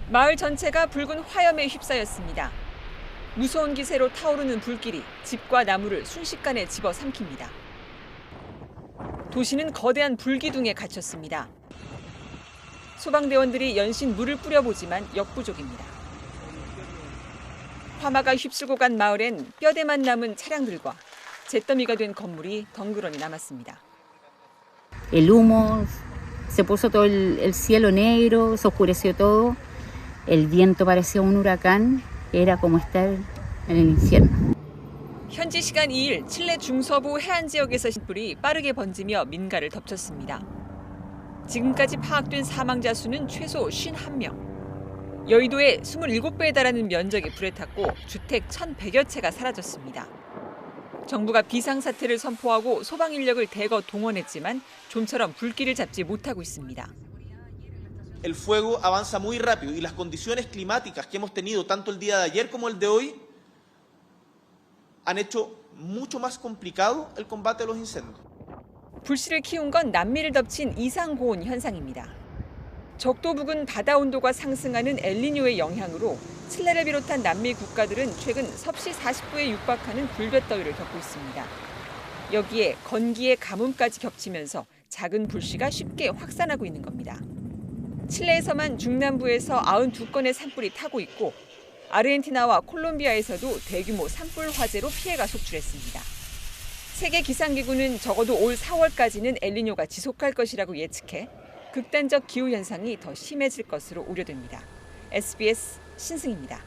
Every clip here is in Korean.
마을 전체가 붉은 화염에 휩싸였습니다. 무서운 기세로 타오르는 불길이 집과 나무를 순식간에 집어삼킵니다. 도시는 거대한 불기둥에 갇혔습니다. 소방대원들이 연신 물을 뿌려보지만 역부족입니다. 화마가 휩쓸고 간 마을엔 뼈대만 남은 차량들과 잿더미가 된 건물이 덩그러니 남았습니다. El humo, se puso todo el cielo negro, se oscureció todo. El viento parecía un huracán, era como estar en el infierno. 현지 시간 2일 칠레 중서부 해안 지역에서 불이 빠르게 번지며 민가를 덮쳤습니다. 지금까지 파악된 사망자 수는 최소 51명. 여의도의 27배에 달하는 면적이 불에 탔고 주택 1,100여 채가 사라졌습니다. 정부가 비상사태를 선포하고 소방 인력을 대거 동원했지만 좀처럼 불길을 잡지 못하고 있습니다. El fuego avanza muy rápido y las condiciones climáticas que hemos tenido tanto el día de ayer como el de hoy han hecho mucho más complicado el combate a los incendios. 불씨를 키운 건 남미를 덮친 이상고온 현상입니다. 적도 부근 바다 온도가 상승하는 엘니뇨의 영향으로 칠레를 비롯한 남미 국가들은 최근 섭씨 40도에 육박하는 불볕더위를 겪고 있습니다. 여기에 건기의 가뭄까지 겹치면서 작은 불씨가 쉽게 확산하고 있는 겁니다. 칠레에서만 중남부에서 92건의 산불이 타고 있고 아르헨티나와 콜롬비아에서도 대규모 산불 화재로 피해가 속출했습니다. 세계기상기구는 적어도 올 4월까지는 엘니뇨가 지속할 것이라고 예측해 극단적 기후현상이 더 심해질 것으로 우려됩니다. SBS 신승입니다.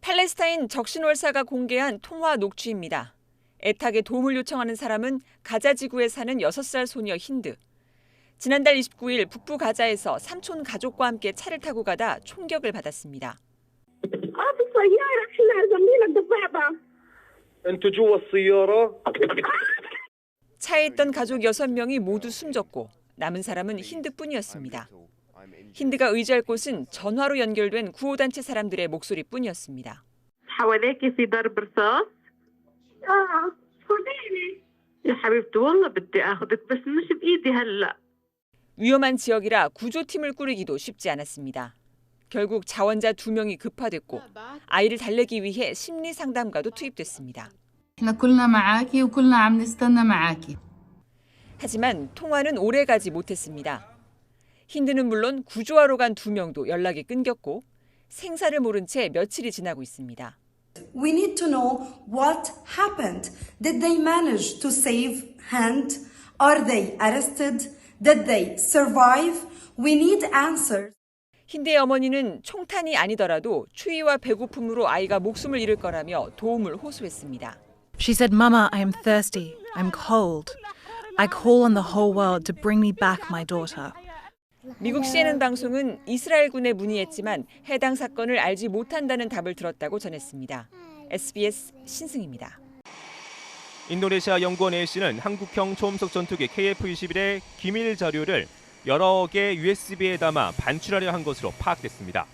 팔레스타인 적신월사가 공개한 통화 녹취입니다. 애타게 도움을 요청하는 사람은 가자 지구에 사는 6살 소녀 힌드. 지난달 29일 북부 가자에서 삼촌 가족과 함께 차를 타고 가다 총격을 받았습니다. 차에 있던 가족 6명이 모두 숨졌고 남은 사람은 힌드뿐이었습니다. 힌드가 의지할 곳은 전화로 연결된 구호단체 사람들의 목소리뿐이었습니다. 위험한 지역이라 구조팀을 꾸리기도 쉽지 않았습니다. 결국 자원자 2명이 급파됐고 아이를 달래기 위해 심리 상담가도 투입됐습니다. 하지만 통화는 오래가지 못했습니다. 힌드는 물론 구조하러 간 2명도 연락이 끊겼고 생사를 모른 채 며칠이 지나고 있습니다. We need to know what happened. Did they manage to save Hand? Are they arrested? Did they survive? We need answers. 힌드의 어머니는 총탄이 아니더라도 추위와 배고픔으로 아이가 목숨을 잃을 거라며 도움을 호소했습니다. She said, "Mama, I am thirsty. I'm cold. I call on the whole world to bring me back my daughter." 미국 CNN 방송은 이스라엘군에 문의했지만 해당 사건을 알지 못한다는 답을 들었다고 전했습니다. SBS 신승입니다. 인도네시아 연구원 A씨는 한국형 초음속 전투기 KF-21의 기밀 자료를 여러 개 USB에 담아 반출하려 한 것으로 파악됐습니다.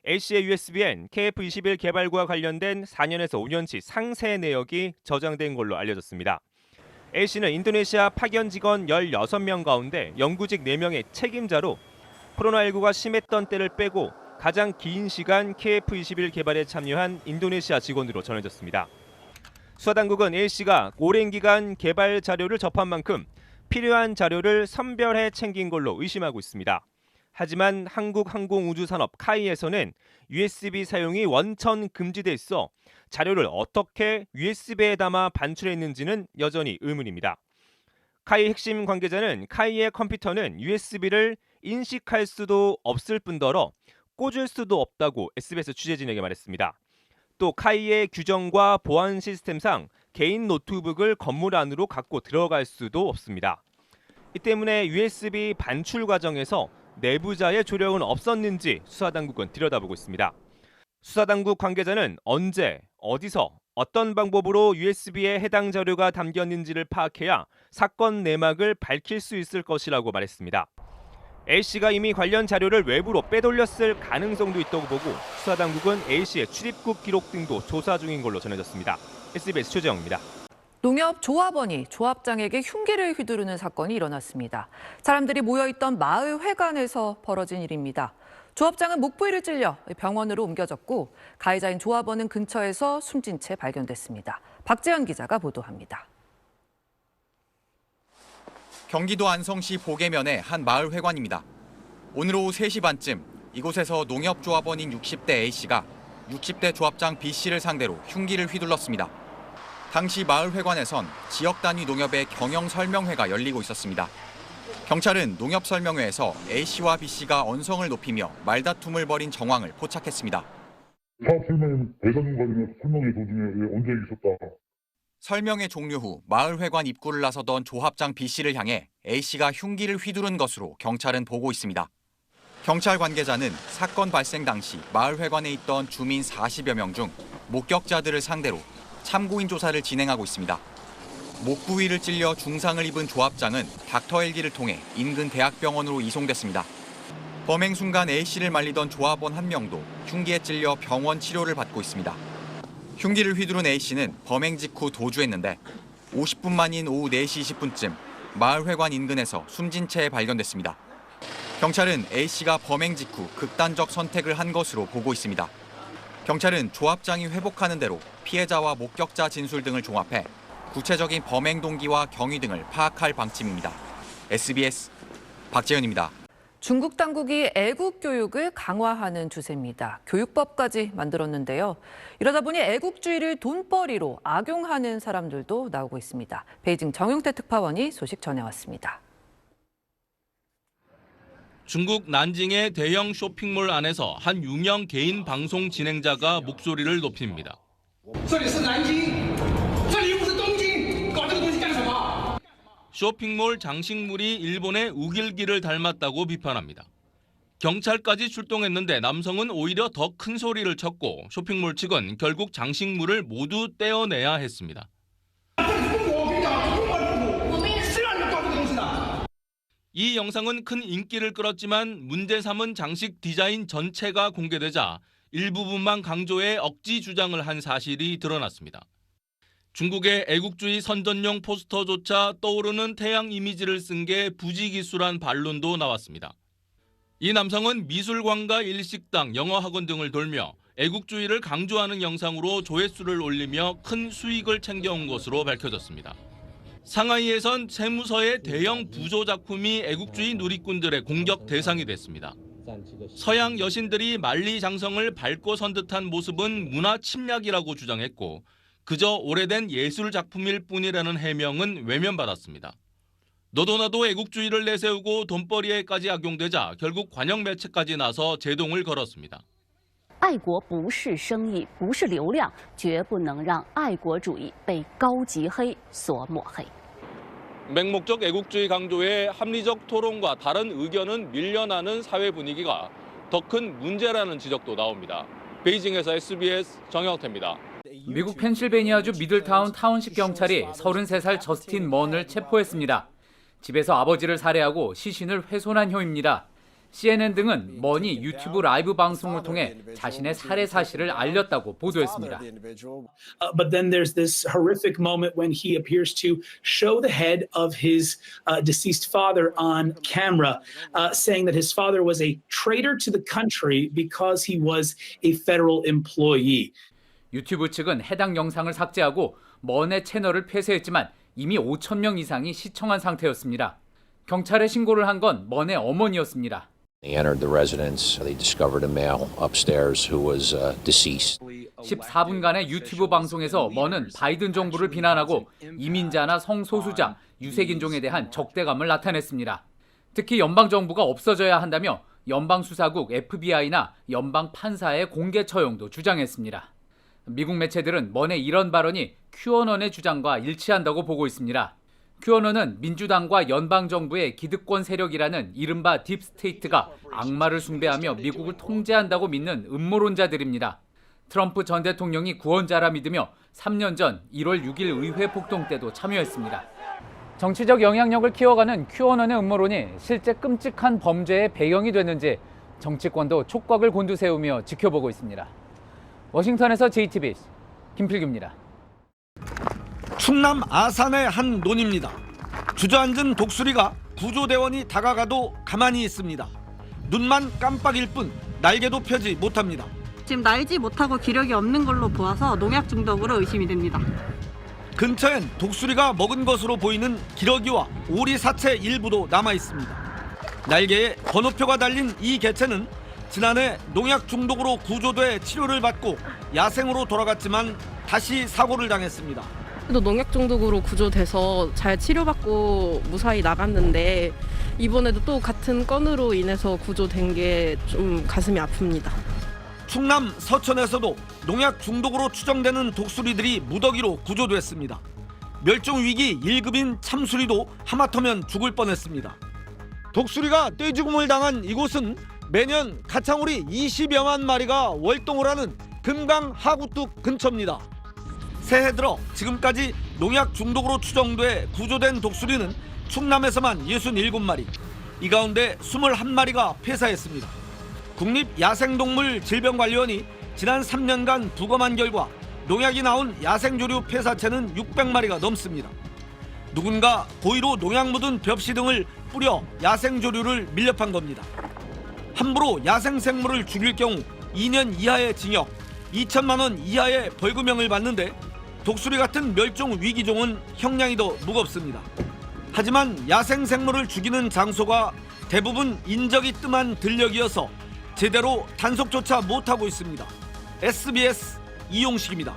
A씨의 USB엔 KF-21 개발과 관련된 4년에서 5년치 상세 내역이 저장된 걸로 알려졌습니다. A씨는 인도네시아 파견 직원 16명 가운데 영구직 4명의 책임자로 코로나19가 심했던 때를 빼고 가장 긴 시간 KF-21 개발에 참여한 인도네시아 직원으로 전해졌습니다. 수사당국은 A씨가 오랜 기간 개발 자료를 접한 만큼 필요한 자료를 선별해 챙긴 걸로 의심하고 있습니다. 하지만 한국항공우주산업 카이에서는 USB 사용이 원천 금지돼 있어 자료를 어떻게 USB에 담아 반출했는지는 여전히 의문입니다. 카이 핵심 관계자는 카이의 컴퓨터는 USB를 인식할 수도 없을 뿐더러 꽂을 수도 없다고 SBS 취재진에게 말했습니다. 또 카이의 규정과 보안 시스템상 개인 노트북을 건물 안으로 갖고 들어갈 수도 없습니다. 이 때문에 USB 반출 과정에서 내부자의 조력은 없었는지 수사당국은 들여다보고 있습니다. 수사당국 관계자는 언제, 어디서, 어떤 방법으로 USB에 해당 자료가 담겼는지를 파악해야 사건 내막을 밝힐 수 있을 것이라고 말했습니다. A씨가 이미 관련 자료를 외부로 빼돌렸을 가능성도 있다고 보고 수사당국은 A씨의 출입국 기록 등도 조사 중인 걸로 전해졌습니다. SBS 최재영입니다. 농협조합원이 조합장에게 흉기를 휘두르는 사건이 일어났습니다. 사람들이 모여있던 마을 회관에서 벌어진 일입니다. 조합장은 목 부위를 찔려 병원으로 옮겨졌고 가해자인 조합원은 근처에서 숨진 채 발견됐습니다. 박재현 기자가 보도합니다. 경기도 안성시 보계면의 한 마을 회관입니다. 오늘 오후 3시 반쯤 이곳에서 농협조합원인 60대 A씨가 60대 조합장 B씨를 상대로 흉기를 휘둘렀습니다. 당시 마을 회관에선 지역 단위 농협의 경영 설명회가 열리고 있었습니다. 경찰은 농협 설명회에서 A씨와 B씨가 언성을 높이며 말다툼을 벌인 정황을 포착했습니다. 사업 설명 대상 과정에서 설명회 도중에 언제 있었다. 설명회 종료 후 마을 회관 입구를 나서던 조합장 B씨를 향해 A씨가 흉기를 휘두른 것으로 경찰은 보고 있습니다. 경찰 관계자는 사건 발생 당시 마을 회관에 있던 주민 40여 명 중 목격자들을 상대로 참고인 조사를 진행하고 있습니다. 목 부위를 찔려 중상을 입은 조합장은 닥터 헬기를 통해 인근 대학병원으로 이송됐습니다. 범행 순간 A씨를 말리던 조합원 한 명도 흉기에 찔려 병원 치료를 받고 있습니다. 흉기를 휘두른 A씨는 범행 직후 도주했는데 50분 만인 오후 4시 20분쯤 마을 회관 인근에서 숨진 채 발견됐습니다. 경찰은 A씨가 범행 직후 극단적 선택을 한 것으로 보고 있습니다. 경찰은 조합장이 회복하는 대로 피해자와 목격자 진술 등을 종합해 구체적인 범행 동기와 경위 등을 파악할 방침입니다. SBS 박재현입니다. 중국 당국이 애국 교육을 강화하는 추세입니다. 교육법까지 만들었는데요. 이러다 보니 애국주의를 돈벌이로 악용하는 사람들도 나오고 있습니다. 베이징 정용태 특파원이 소식 전해왔습니다. 중국 난징의 대형 쇼핑몰 안에서 한 유명 개인 방송 진행자가 목소리를 높입니다. 쇼핑몰 장식물이 일본의 우길기를 닮았다고 비판합니다. 경찰까지 출동했는데 남성은 오히려 더 큰 소리를 쳤고 쇼핑몰 측은 결국 장식물을 모두 떼어내야 했습니다. 이 영상은 큰 인기를 끌었지만 문제 삼은 장식 디자인 전체가 공개되자 일부분만 강조해 억지 주장을 한 사실이 드러났습니다. 중국의 애국주의 선전용 포스터조차 떠오르는 태양 이미지를 쓴 게 부지기수란 반론도 나왔습니다. 이 남성은 미술관과 일식당, 영어학원 등을 돌며 애국주의를 강조하는 영상으로 조회수를 올리며 큰 수익을 챙겨온 것으로 밝혀졌습니다. 상하이에선 세무서의 대형 부조 작품이 애국주의 누리꾼들의 공격 대상이 됐습니다. 서양 여신들이 만리장성을 밟고 선 듯한 모습은 문화 침략이라고 주장했고 그저 오래된 예술 작품일 뿐이라는 해명은 외면받았습니다. 너도나도 애국주의를 내세우고 돈벌이에까지 악용되자 결국 관영 매체까지 나서 제동을 걸었습니다. 爱国不是生意，不是流量，绝不能让爱国主义被高级黑所抹黑。 맹목적 애국주의 강조에 합리적 토론과 다른 의견은 밀려나는 사회 분위기가 더 큰 문제라는 지적도 나옵니다. 베이징에서 SBS 정영태입니다. 미국 펜실베니아주 미들타운 타운십 경찰이 33살 저스틴 먼을 체포했습니다. 집에서 아버지를 살해하고 시신을 훼손한 혐의입니다. CNN 등은 먼이 유튜브 라이브 방송을 통해 자신의 살해 사실을 알렸다고 보도했습니다. But then there's this horrific moment when he appears to show the head of his deceased father on camera, saying that his father was a traitor to the country because he was a federal employee. 유튜브 측은 해당 영상을 삭제하고 먼의 채널을 폐쇄했지만 이미 5천 명 이상이 시청한 상태였습니다. 경찰에 신고를 한 건 먼의 어머니였습니다. They entered the residence. They discovered a male upstairs who was deceased. 14분간의 유튜브 방송에서 먼은 바이든 정부를 비난하고 이민자나 성소수자, 유색인종에 대한 적대감을 나타냈습니다. 특히 연방정부가 없어져야 한다며 연방수사국 FBI나 연방판사의 공개 처형도 주장했습니다. 미국 매체들은 먼의 이런 발언이 QAnon의 주장과 일치한다고 보고 있습니다. QAnon은 민주당과 연방정부의 기득권 세력이라는 이른바 딥스테이트가 악마를 숭배하며 미국을 통제한다고 믿는 음모론자들입니다. 트럼프 전 대통령이 구원자라 믿으며 3년 전 1월 6일 의회 폭동 때도 참여했습니다. 정치적 영향력을 키워가는 QAnon의 음모론이 실제 끔찍한 범죄의 배경이 됐는지 정치권도 촉각을 곤두세우며 지켜보고 있습니다. 워싱턴에서 JTBC 김필규입니다. 충남 아산의 한 논입니다. 주저앉은 독수리가 구조대원이 다가가도 가만히 있습니다. 눈만 깜빡일 뿐 날개도 펴지 못합니다. 지금 날지 못하고 기력이 없는 걸로 보아서 농약 중독으로 의심이 됩니다. 근처엔 독수리가 먹은 것으로 보이는 기러기와 오리 사체 일부도 남아 있습니다. 날개에 번호표가 달린 이 개체는 지난해 농약 중독으로 구조돼 치료를 받고 야생으로 돌아갔지만 다시 사고를 당했습니다. 또 농약 중독으로 구조돼서 잘 치료받고 무사히 나갔는데 이번에도 또 같은 건으로 인해서 구조된 게 좀 가슴이 아픕니다. 충남 서천에서도 농약 중독으로 추정되는 독수리들이 무더기로 구조됐습니다. 멸종위기 1급인 참수리도 하마터면 죽을 뻔했습니다. 독수리가 떼죽음을 당한 이곳은 매년 가창오리 20여만 마리가 월동을 하는 금강 하구뚝 근처입니다. 새해 들어 지금까지 농약 중독으로 추정돼 구조된 독수리는 충남에서만 67마리, 이 가운데 21마리가 폐사했습니다. 국립야생동물질병관리원이 지난 3년간 부검한 결과 농약이 나온 야생조류 폐사체는 600마리가 넘습니다. 누군가 고의로 농약 묻은 벽시 등을 뿌려 야생조류를 밀렵한 겁니다. 함부로 야생생물을 죽일 경우 2년 이하의 징역, 2천만 원 이하의 벌금형을 받는데 독수리 같은 멸종 위기종은 형량이 더 무겁습니다. 하지만 야생생물을 죽이는 장소가 대부분 인적이 뜸한 들녘이어서 제대로 단속조차 못하고 있습니다. SBS 이용식입니다.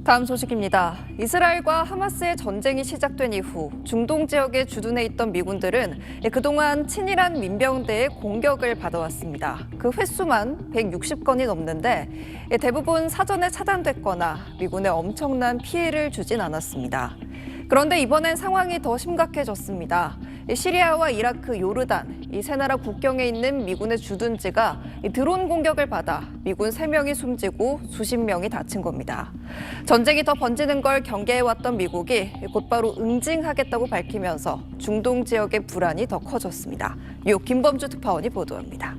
다음 소식입니다. 이스라엘과 하마스의 전쟁이 시작된 이후 중동 지역에 주둔해 있던 미군들은 그동안 친이란 민병대의 공격을 받아왔습니다. 그 횟수만 160건이 넘는데 대부분 사전에 차단됐거나 미군에 엄청난 피해를 주진 않았습니다. 그런데 이번엔 상황이 더 심각해졌습니다. 시리아와 이라크, 요르단, 이 세 나라 국경에 있는 미군의 주둔지가 드론 공격을 받아 미군 3명이 숨지고 수십 명이 다친 겁니다. 전쟁이 더 번지는 걸 경계해왔던 미국이 곧바로 응징하겠다고 밝히면서 중동 지역의 불안이 더 커졌습니다. 뉴욕 김범주 특파원이 보도합니다.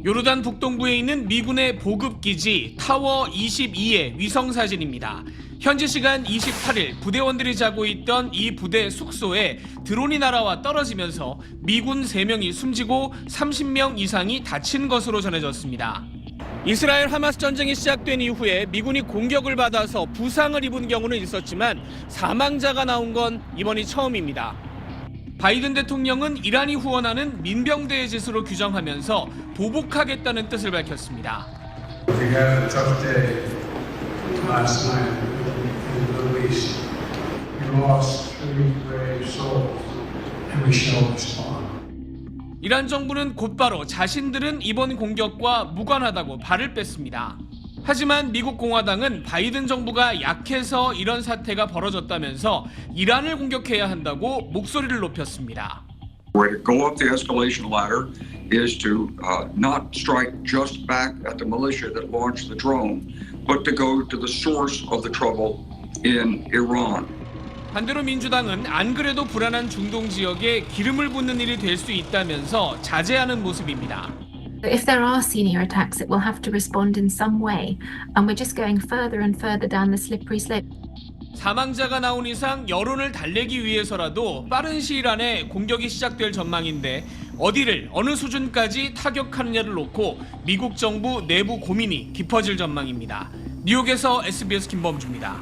요르단 북동부에 있는 미군의 보급기지 타워 22의 위성사진입니다. 현지 시간 28일 부대원들이 자고 있던 이 부대 숙소에 드론이 날아와 떨어지면서 미군 3명이 숨지고 30명 이상이 다친 것으로 전해졌습니다. 이스라엘 하마스 전쟁이 시작된 이후에 미군이 공격을 받아서 부상을 입은 경우는 있었지만 사망자가 나온 건 이번이 처음입니다. 바이든 대통령은 이란이 후원하는 민병대의 짓으로 규정하면서 보복하겠다는 뜻을 밝혔습니다. Last night in the Middle East, we lost 3 brave souls, and we shall respond. 이란 정부는 곧바로 자신들은 이번 공격과 무관하다고 발을 뺐습니다. 하지만 미국 공화당은 바이든 정부가 약해서 이런 사태가 벌어졌다면서 이란을 공격해야 한다고 목소리를 높였습니다. Where to go up the escalation ladder is to not strike just back at the militia that launched the drone, but to go to the source of the trouble in Iran. 반대로 민주당은 안 그래도 불안한 중동 지역에 기름을 붓는 일이 될 수 있다면서 자제하는 모습입니다. If there are senior attacks, it will have to respond in some way, and we're just going further and further down the slippery slope. 사망자가 나온 이상 여론을 달래기 위해서라도 빠른 시일 안에 공격이 시작될 전망인데 어디를 어느 수준까지 타격하느냐를 놓고 미국 정부 내부 고민이 깊어질 전망입니다. 뉴욕에서 SBS 김범주입니다.